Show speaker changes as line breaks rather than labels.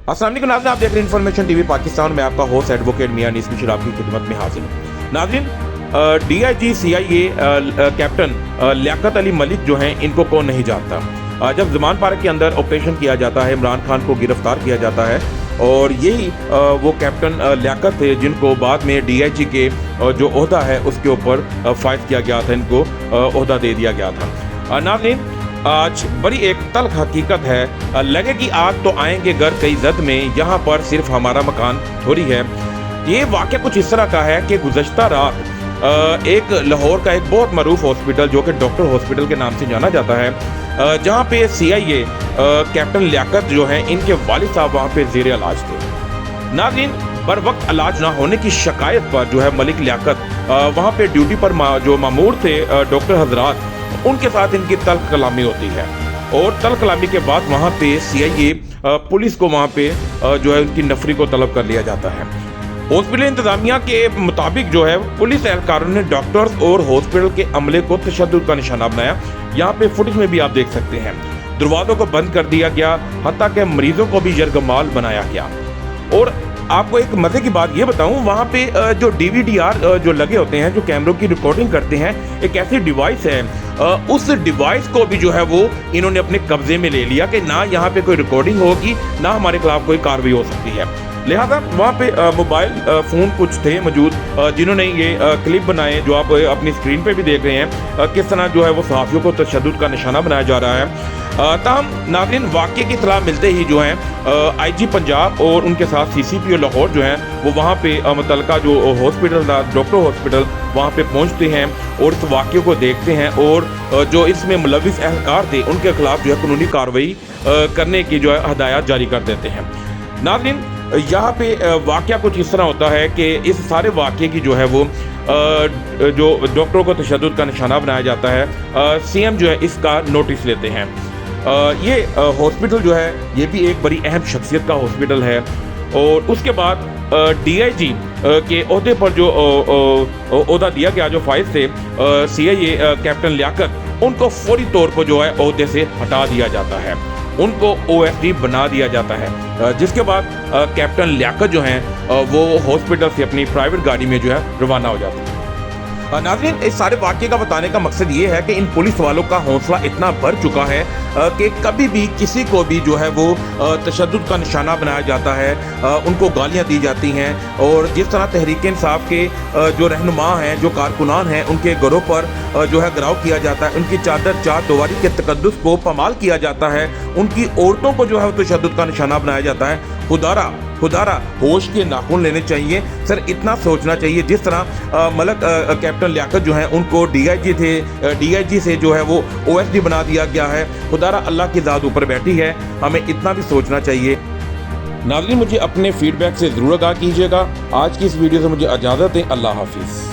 अस्सलाम वालेकुम नाज़रीन, आप देख रहे हैं इन्फॉर्मेशन टीवी पाकिस्तान में। आपका होस्ट एडवोकेट मियां अनीस मिशर आपकी खिदमत में हाजिर हूं। नाज़रीन, DIG CIA captain Liaquat Ali Malik जो हैं, इनको कौन नहीं जानता। जब ज़मान पार्क के अंदर ऑपरेशन किया जाता है, इमरान खान को गिरफ्तार किया जाता है और यही वो कैप्टन लियाकत थे जिनको बाद में DIG के जो ओहदा है उसके ऊपर फायज किया गया था, इनको ओहदा दे दिया गया था। नाज़रीन, आज बड़ी एक तल्ख हकीकत है, लगे कि आग तो आएंगे घर कई जद में, यहाँ पर सिर्फ हमारा मकान थोड़ी है। ये वाक़या कुछ इस तरह का है कि गुज़श्ता रात एक लाहौर का एक बहुत मरूफ हॉस्पिटल जो कि डॉक्टर हॉस्पिटल के नाम से जाना जाता है, जहाँ पे CIA कैप्टन लियाकत जो हैं, इनके वालिद साहब वहाँ पे ज़ेर इलाज थे। नाज़रीन, बर वक्त इलाज ना होने की शिकायत पर जो है मलिक लियाकत वहाँ पे ड्यूटी पर जो मामूर थे डॉक्टर हजरात, उनके साथ इनकी तल्ख कलामी होती है और तल्ख कलामी के बाद वहाँ पे CIA पुलिस को वहाँ पे जो है उनकी नफरी को तलब कर लिया जाता है। हॉस्पिटल इंतजामिया के मुताबिक जो है पुलिस एहलकारों ने डॉक्टर्स और हॉस्पिटल के अमले को तशद्दुद का निशाना बनाया। यहाँ पे फुटेज में भी आप देख सकते हैं, दरवाज़ों को बंद कर दिया गया, हत्ता के मरीजों को भी यरगमाल बनाया गया। और आपको एक मजे की बात ये बताऊं, वहाँ पे जो DVDR जो लगे होते हैं, जो कैमरों की रिकॉर्डिंग करते हैं, एक ऐसी डिवाइस है, उस डिवाइस को भी जो है वो इन्होंने अपने कब्जे में ले लिया कि ना यहाँ पे कोई रिकॉर्डिंग होगी, ना हमारे खिलाफ कोई कार्रवाई हो सकती है। लिहाजा वहाँ पे मोबाइल फ़ोन कुछ थे मौजूद जिन्होंने ये क्लिप बनाए जो आप अपनी स्क्रीन पे भी देख रहे हैं, किस तरह जो है वो सहाफ़ियों को तशद्दुद का निशाना बनाया जा रहा है। ताहम नाज़रीन, वाक़े की इत्तला मिलते ही जो हैं IG पंजाब और उनके साथ CCPO लाहौर जो हैं वो वहाँ पे मुतल्लिका जो हॉस्पिटल था डॉक्टर हॉस्पिटल, वहाँ पे पहुँचते हैं और इस वाक़े को देखते हैं और जो इसमें मुलविस एहलकार थे उनके खिलाफ जो है कानूनी कार्रवाई करने की जो है हदायत जारी कर देते हैं। नाज़रीन, यहाँ पे वाक़या कुछ इस तरह होता है कि इस सारे वाक़े की जो है वो जो डॉक्टरों को तशद्दुद का निशाना बनाया जाता है, CM जो है इसका नोटिस लेते हैं। ये हॉस्पिटल जो है ये भी एक बड़ी अहम शख्सियत का हॉस्पिटल है और उसके बाद DIG के ओहदे पर जो ओहदा दिया गया, जो फाइज थे CIA कैप्टन लियाकत, उनको फौरी तौर पर जो है ओहदे से हटा दिया जाता है, उनको OSD बना दिया जाता है, जिसके बाद कैप्टन लियाकत जो हैं वो हॉस्पिटल से अपनी प्राइवेट गाड़ी में जो है रवाना हो जाते हैं। नाज़रीन, इस सारे वाक़े का बताने का मकसद ये है कि इन पुलिस वालों का हौसला इतना बढ़ चुका है कि कभी भी किसी को भी जो है वो तशद्दुद का निशाना बनाया जाता है, उनको गालियाँ दी जाती हैं और जिस तरह तहरीक इंसाफ के जो रहनुमा हैं, जो कारकुनान हैं, उनके घरों पर जो है गिराव किया जाता है, उनकी चादर चार दीवारी के तकद्दुस को पमाल किया जाता है, उनकी औरतों को जो है तशद्दुद का निशाना बनाया जाता है। खुदारा होश के नाखून लेने चाहिए सर, इतना सोचना चाहिए। जिस तरह मलिक कैप्टन लियाकत जो हैं उनको DIG से जो है वो OSD बना दिया गया है, खुदारा अल्लाह की ज़ात ऊपर बैठी है, हमें इतना भी सोचना चाहिए। नाज़रीन, मुझे अपने फीडबैक से ज़रूर आगाह कीजिएगा। आज की इस वीडियो से मुझे इजाज़त है। अल्लाह हाफिज़।